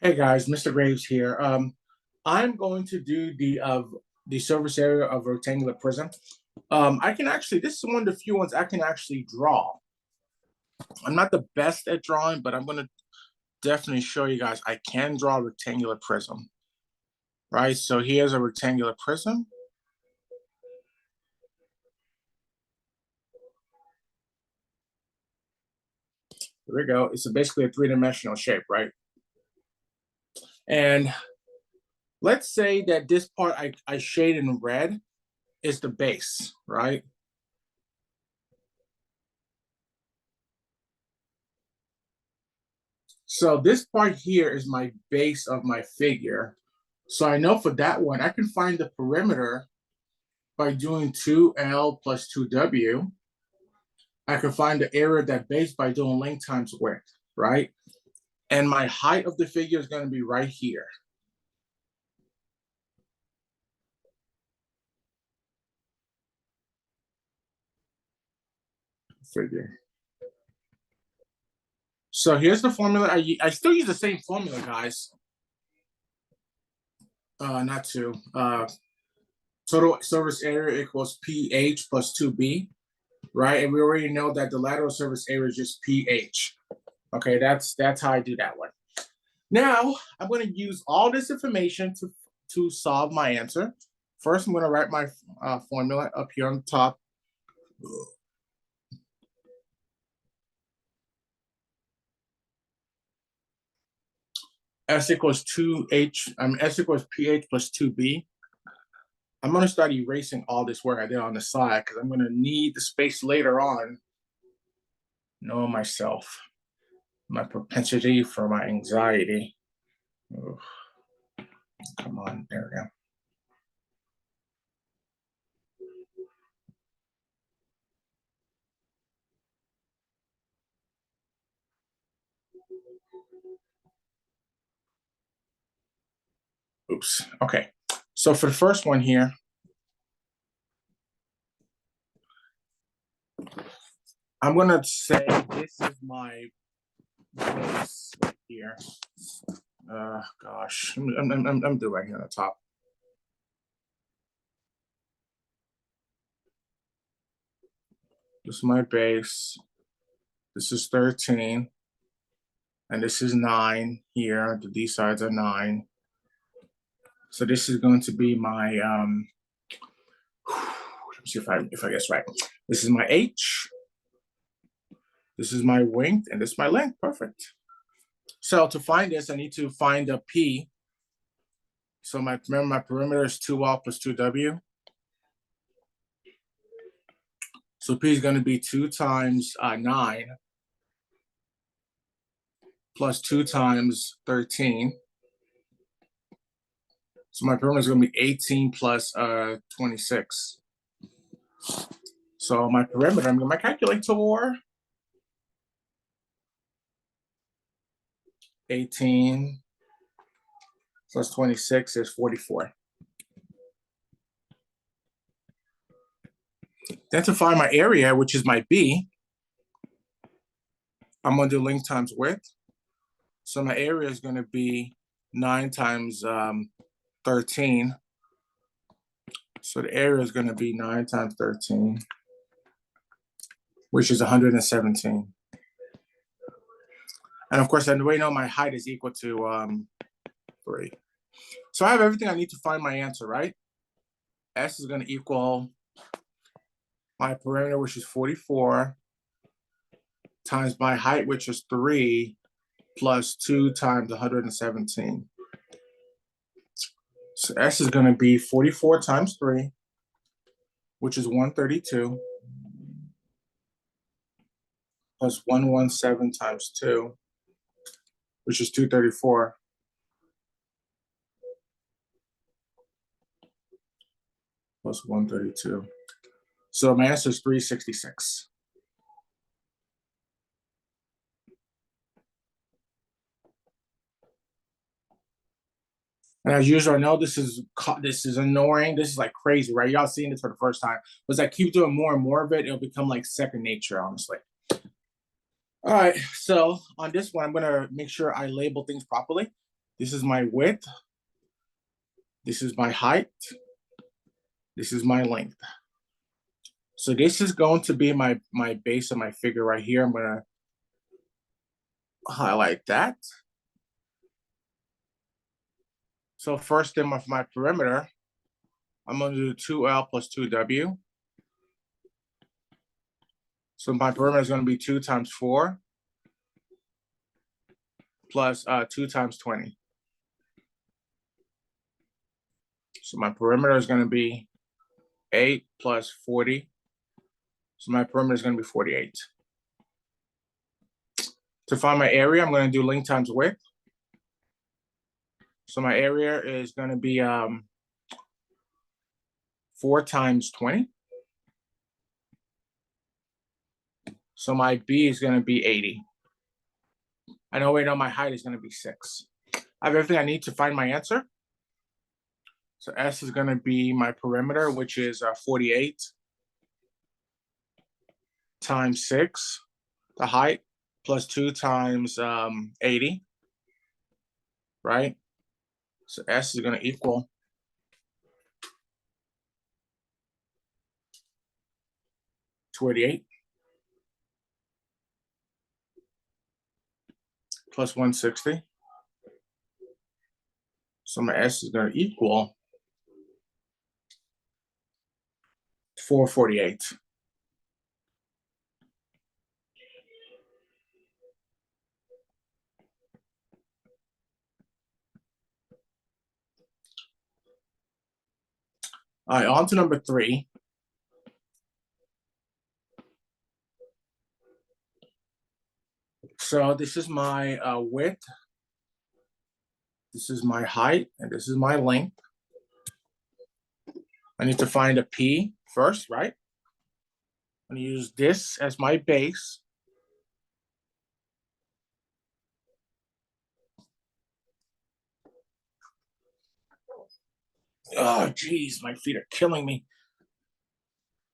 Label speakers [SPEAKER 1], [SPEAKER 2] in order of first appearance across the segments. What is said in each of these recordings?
[SPEAKER 1] Hey guys, Mr. Graves here. I'm going to do the surface area of a rectangular prism. I can actually, this is one of the few ones I can actually draw. I'm not the best at drawing, but I'm going to definitely show you guys I can draw a rectangular prism. Right, so here's a rectangular prism. There we go. It's basically a three-dimensional shape, right? And let's say that this part I shade in red is the base, right? So this part here is my base of my figure. So I know for that one, I can find the perimeter by doing 2L plus 2W. I can find the area of that base by doing length times width, right? And my height of the figure is going to be right here. Figure. So here's the formula. I still use the same formula, guys. Not two. Total surface area equals PH plus 2B, right? And we already know that the lateral surface area is just PH. Okay, that's how I do that one. Now, I'm going to use all this information to solve my answer. First, I'm going to write my formula up here on the top. S equals 2H, S equals PH plus 2B. I'm going to start erasing all this work I did on the side because I'm going to need the space later on. Knowing myself, my propensity for my anxiety. Ugh. Come on, there we go. Oops. Okay. So for the first one here, I'm going to say this is my base right here. Gosh, I'm doing right here on the top. This is my base. This is 13. And this is 9 here. These sides are 9. So this is going to be my let me see if I guess right. This is my H. This is my width, and this is my length. Perfect. So to find this, I need to find a P. So remember my perimeter is 2L plus 2W. So P is going to be 2 times 9 plus 2 times 13. So my perimeter is going to be 18 plus 26. So my perimeter, I'm going to my calculator. 18 plus 26 is 44. Then to find my area, which is my B, I'm going to do length times width. So my area is going to be 9 times 13. So the area is going to be 9 times 13, which is 117. And of course, I already know my height is equal to 3. So I have everything I need to find my answer, right? S is going to equal my perimeter, which is 44, times my height, which is 3, plus 2 times 117. So S is going to be 44 times 3, which is 132, plus 117 times 2, which is 234. Plus 132. So my answer is 366. And as usual, I know this is annoying. This is like crazy, right? Y'all seeing this for the first time. But as I keep doing more and more of it, it'll become like second nature, honestly. All right, so on this one, I'm gonna make sure I label things properly. This is my width. This is my height. This is my length. So this is going to be my base of my figure right here. I'm gonna highlight that. So first in my perimeter, I'm gonna do 2L plus 2W. So my perimeter is gonna be 2 times 4 plus 2 times 20. So my perimeter is gonna be 8 plus 40. So my perimeter is gonna be 48. To find my area, I'm gonna do length times width. So my area is gonna be 4 times 20. So my B is gonna be 80. I know right now my height is gonna be 6. I have everything I need to find my answer. So S is gonna be my perimeter, which is 48 times 6, the height, plus 2 times 80, right? So S is gonna equal 28 plus 160. So my S is gonna equal 448. All right, on to number 3. So this is my width, this is my height, and this is my length. I need to find a P first, right? I'm gonna use this as my base. Oh, geez, my feet are killing me.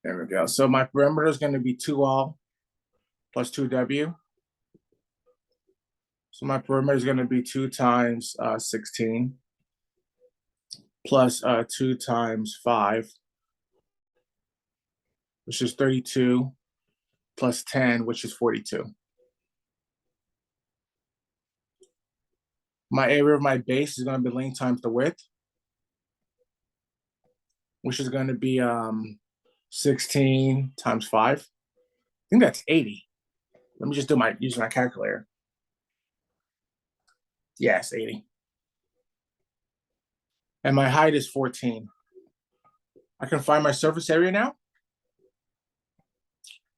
[SPEAKER 1] There we go. So my perimeter is gonna be 2L plus 2W. So my perimeter is gonna be 2 times 16 plus 2 times 5, which is 32, plus 10, which is 42. My area of my base is going to be length times the width, which is going to be 16 times 5. I think that's 80. Let me just use my calculator. Yes, 80. And my height is 14. I can find my surface area now.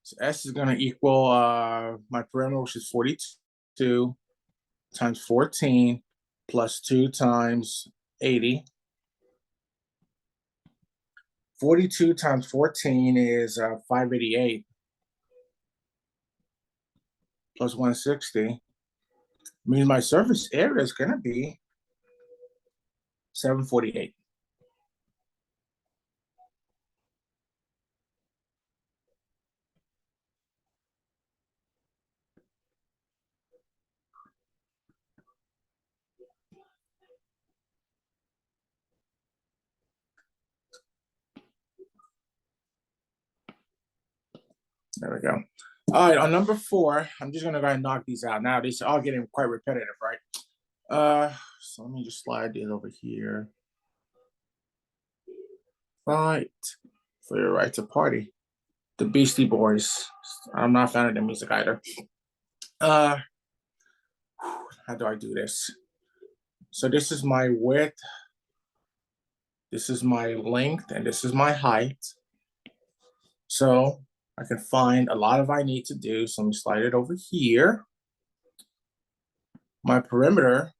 [SPEAKER 1] So S is going to equal my perimeter, which is 42 times 14 plus 2 times 80. 42 times 14 is 588 plus 160. Means my surface area is going to be 748. There we go. All right, on number 4, I'm just gonna go ahead and knock these out. Now these are all getting quite repetitive, right? So let me just slide these over here. Right, for your right to party. The Beastie Boys. I'm not a fan of their music either. How do I do this? So this is my width, this is my length, and this is my height. So I can find a lot of I need to do. So let me slide it over here. My perimeter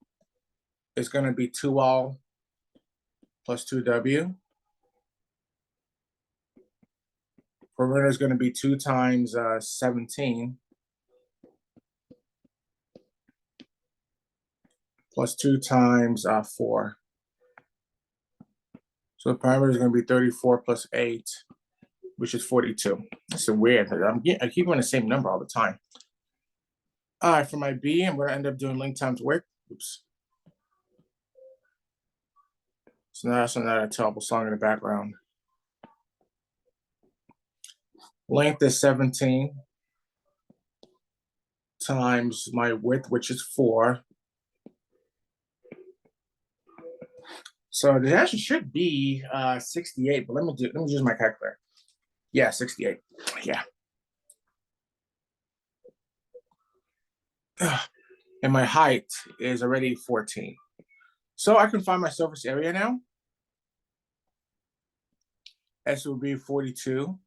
[SPEAKER 1] is going to be 2L plus 2W. Perimeter is going to be 2 times 17 plus 2 times 4. So the perimeter is going to be 34 plus 8, which is 42. That's so weird. I keep on the same number all the time. All right, for my B, I'm going to end up doing length times width. Oops. So now that's another terrible song in the background. Length is 17 times my width, which is 4. So the answer should be 68, but let me use my calculator. Yeah, 68. Yeah. And my height is already 14. So I can find my surface area now. S will be 42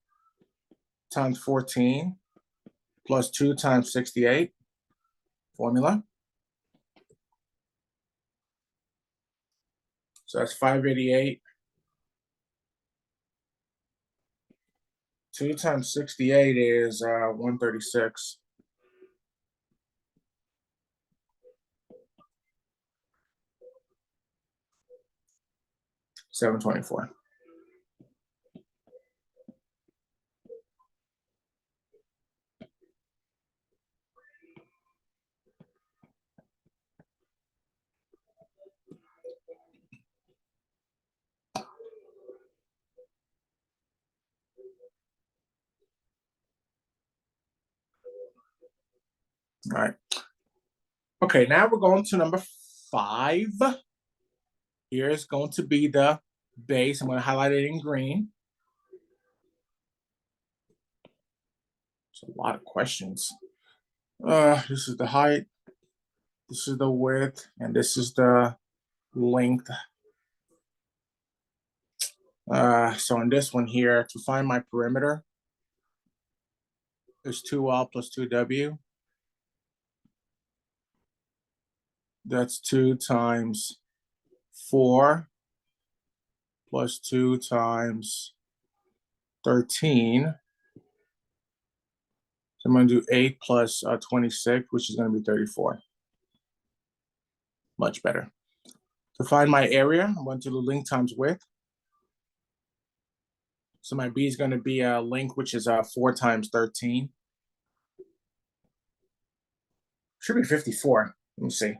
[SPEAKER 1] times 14 plus 2 times 68. Formula. So that's 588. 2 times 68 is 136. $724. All right. Okay, now we're going to number 5. Here is going to be the base. I'm going to highlight it in green. It's a lot of questions. This is the height, this is the width, and this is the length. So on this one here, to find my perimeter, is 2L plus 2W. That's 2 times 4 plus 2 times 13. So I'm going to do 8 plus 26, which is going to be 34. Much better. To find my area, I'm going to do length times width. So my B is going to be a length, which is 4 times 13. Should be 54. Let me see.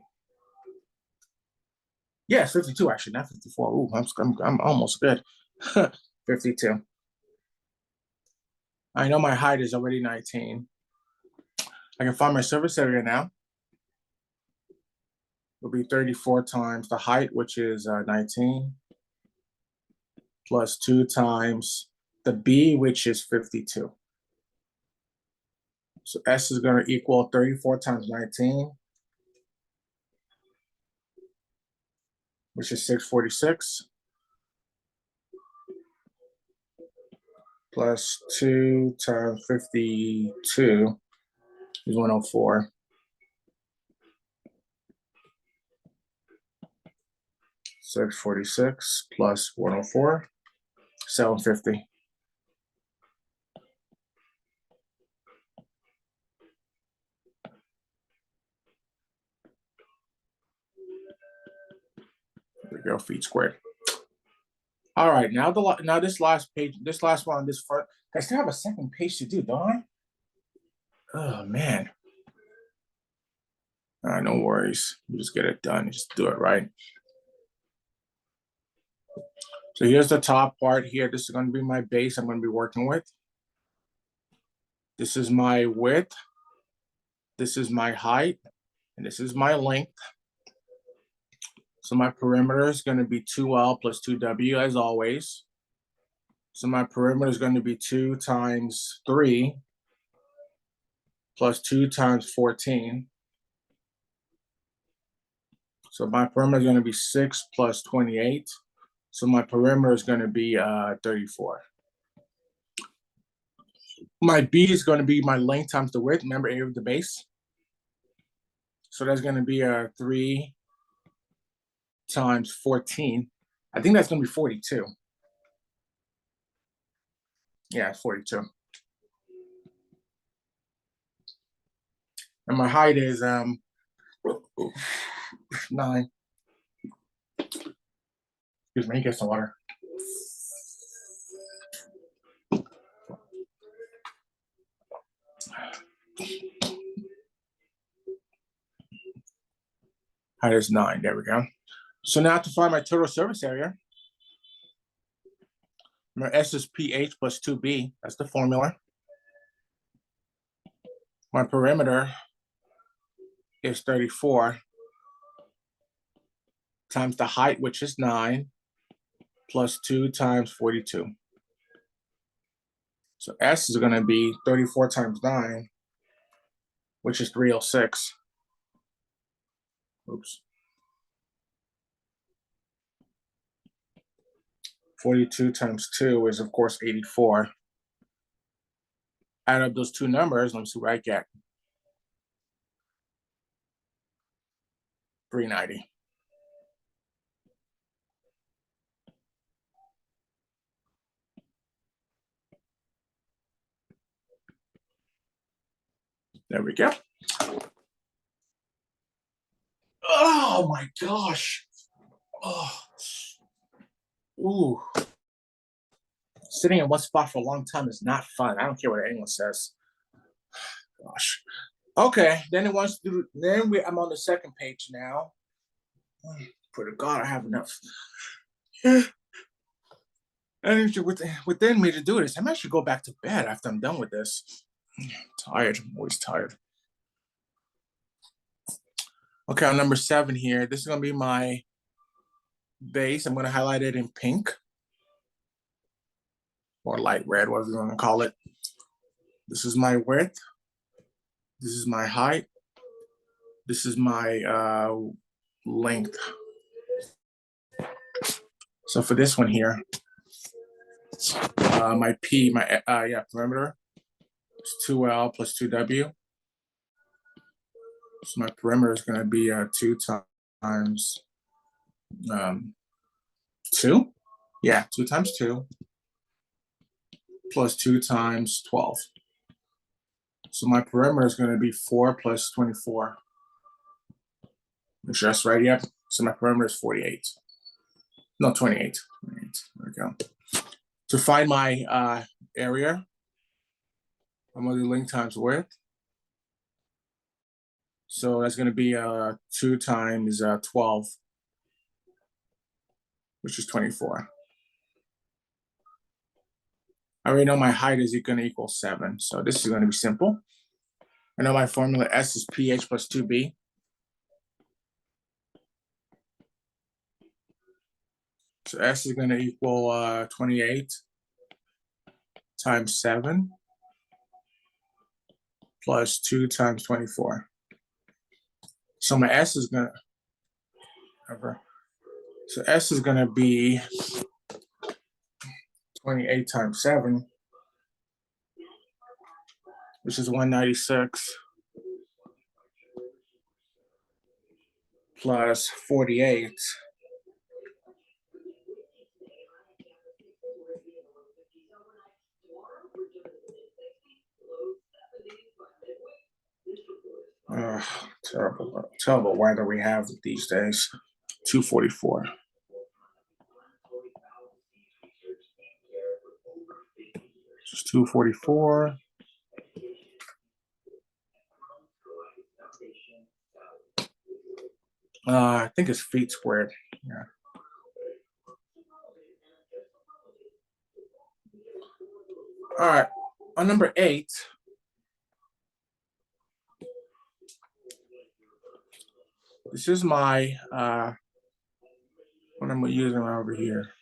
[SPEAKER 1] Yeah, it's 52 actually, not 54. Ooh, I'm almost good. 52. I know my height is already 19. I can find my surface area now. It'll be 34 times the height, which is 19, plus 2 times the B, which is 52. So S is going to equal 34 times 19, which is 646, plus 2 times 52 is 104. 646 plus 104, 750. There we go, feet squared. All right, now this last page, this last one, this front. I still have a second page to do, don't I? Oh man. All right, no worries. You just get it done. Just do it right. So here's the top part here. This is going to be my base I'm going to be working with. This is my width. This is my height. And this is my length. So my perimeter is going to be 2L plus 2W as always. So my perimeter is going to be 2 times 3 plus 2 times 14. So my perimeter is going to be 6 plus 28. So my perimeter is going to be 34. My B is going to be my length times the width. Remember, area of the base. So that's going to be 3 times 14. I think that's going to be 42. Yeah, it's 42. And my height is 9. Excuse me, get some water. Height is 9. There we go. So now to find my total surface area, My S is pH plus 2B. That's the formula. My perimeter is 34 times the height, which is 9, plus 2 times 42. So S is going to be 34 times 9, which is 306. Oops. 42 times 2 is, of course, 84. Add up those two numbers, let me see what I get. 390. There we go. Oh my gosh. Oh. Ooh. Sitting in one spot for a long time is not fun. I don't care what anyone says. Gosh. Okay, then it wants to do, I'm on the second page now. Pray to God, I have enough energy within me to do this. I might should go back to bed after I'm done with this. I'm tired. I'm always tired. Okay, on number 7 here, this is going to be my base. I'm going to highlight it in pink or light red, whatever you want to call it. This is my width. This is my height. This is my length. So for this one here, my perimeter is 2L plus 2W. So my perimeter is going to be 2 times 2. Yeah, 2 times 2 plus 2 times 12. So my perimeter is going to be 4 plus 24. Make sure that's right. Yep. So my perimeter is 48. No, 28. 28. There we go. To find my area, I'm going to do length times width. So that's going to be 2 times 12, which is 24. I already know my height is going to equal 7. So this is going to be simple. I know my formula S is pH plus 2B. So S is going to equal 28 times 7 plus 2 times 24. So my S is going to be 28 times 7, which is 196, plus 48. Terrible weather we have these days. 244. Just 244. I think it's feet squared. Yeah. All right. On number 8, this is my what I'm using over here.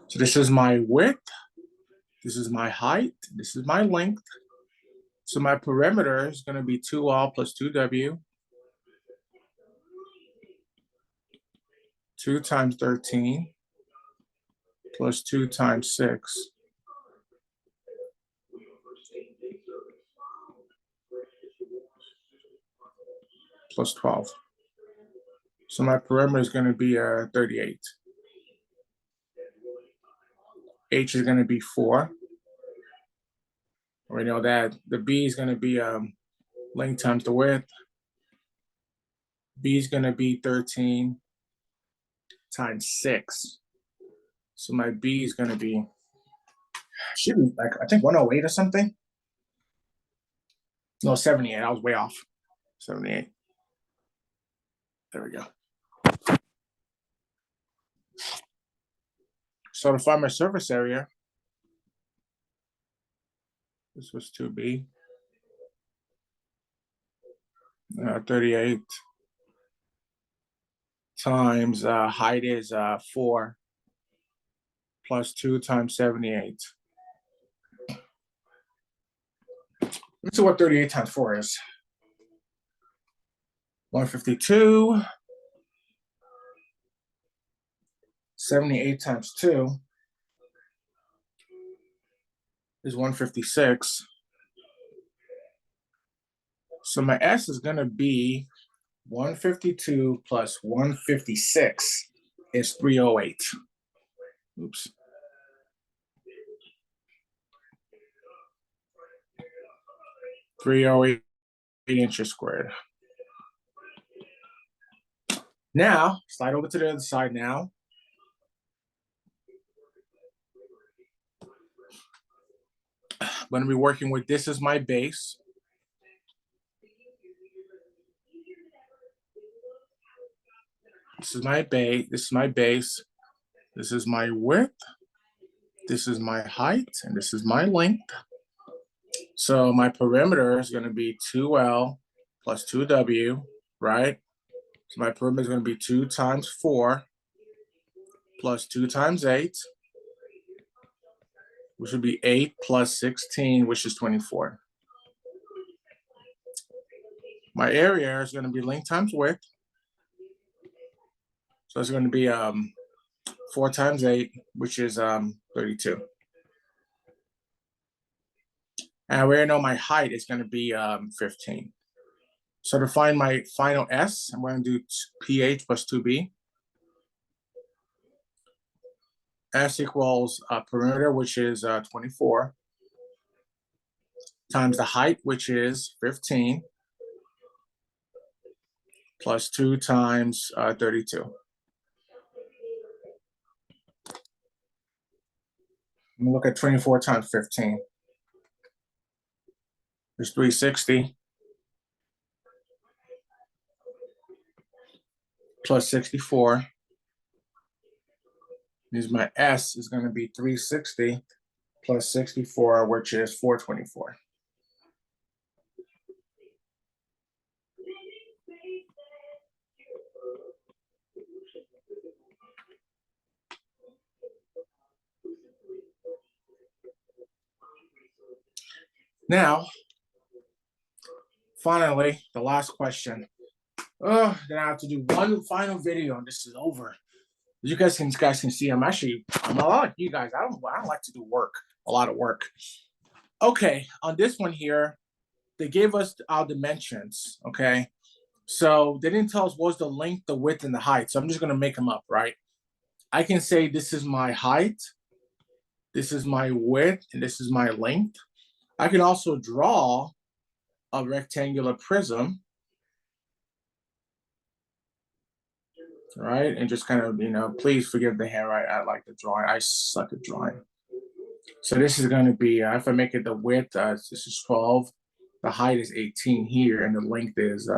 [SPEAKER 1] So this is my width. This is my height. This is my length. So my perimeter is going to be 2L plus 2W. 2 times 13 plus 2 times 6 plus 12. So my perimeter is going to be 38. H is going to be 4. We know that the B is going to be length times the width. B is going to be 13 times 6. So my B is going to be, should be like, I think 108 or something. No, 78. I was way off. 78. There we go. So to find my surface area, this was 2B, 38 times height is 4 plus 2 times 78. Let's see what 38 times 4 is. 152. 78 times 2 is 156. So my S is going to be 152 plus 156 is 308. Oops. .308 inches squared. Now, slide over to the other side now. I'm going to be working with this as my base. This is my base. This is my base. This is my width. This is my height, and this is my length. So my perimeter is going to be 2L plus 2W, right? So my perimeter is going to be 2 times 4 plus 2 times 8, which would be 8 plus 16, which is 24. My area is going to be length times width. So it's going to be 4 times 8, which is 32. And we already know my height is going to be 15. So to find my final S, I'm going to do pH plus 2B. S equals perimeter, which is 24, times the height, which is 15, plus 2 times 32. I'm going to look at 24 times 15. There's 360. Plus 64. Means my S is going to be 360 plus 64, which is 424. Now, finally, the last question. Oh, then I have to do one final video and this is over. As you guys can see, I'm a lot like you guys. I don't like to do work, a lot of work. Okay, on this one here, they gave us our dimensions, okay? So they didn't tell us what's the length, the width, and the height. So I'm just gonna make them up, right? I can say this is my height, this is my width, and this is my length. I can also draw a rectangular prism, right? And just kind of, please forgive the hair. I like the drawing. I suck at drawing. So this is going to be, if I make it the width, this is 12. The height is 18 here, and the length is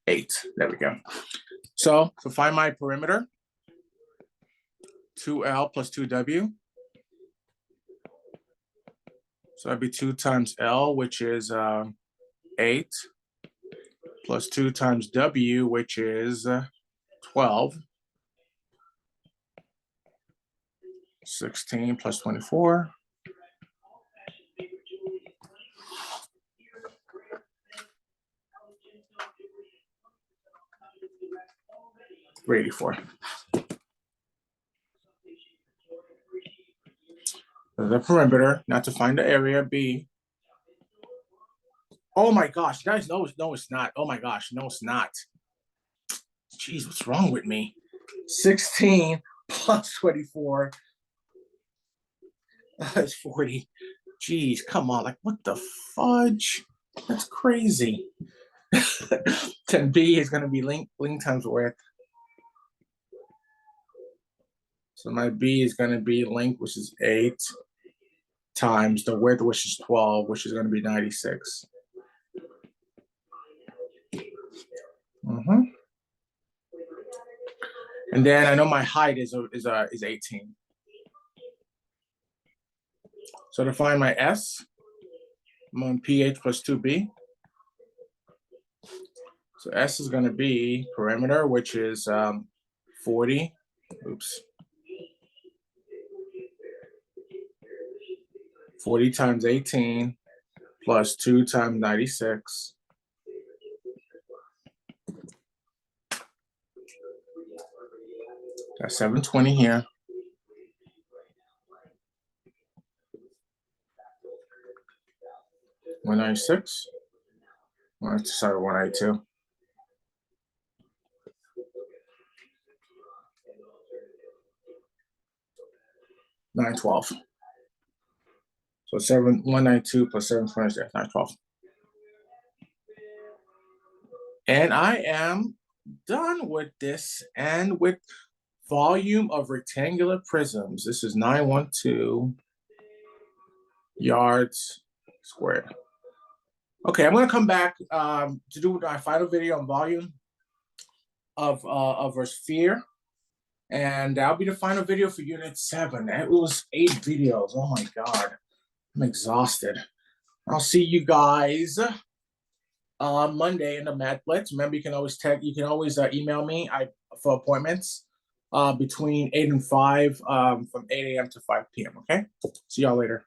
[SPEAKER 1] 8. There we go. So to find my perimeter, 2L plus 2W. So that'd be 2 times L, which is 8, plus 2 times W, which is 12. 16 plus 24. 384. The perimeter, not to find the area, B. Oh my gosh, guys, no, it's not. Oh my gosh, no, it's not. Jeez, what's wrong with me? 16 plus 24 is 40. Jeez, come on, like what the fudge? That's crazy. Then B is going to be length times width. So my B is going to be length, which is 8, times the width, which is 12, which is going to be 96. And then I know my height is 18. So to find my S, I'm on pH plus 2B. So S is going to be perimeter, which is 40. Oops. 40 times 18 plus 2 times 96. Got 720 here. 196. Sorry, 192. $912. So 192 plus 720 is $912. And I am done with this and with volume of rectangular prisms. This is 912 yards squared. Okay, I'm going to come back to do my final video on volume of a sphere. And that'll be the final video for Unit 7. It was 8 videos. Oh my God. I'm exhausted. I'll see you guys on Monday in the Math Blitz. Remember, you can always email me for appointments between 8 and 5 from 8 a.m. to 5 p.m. Okay? See y'all later.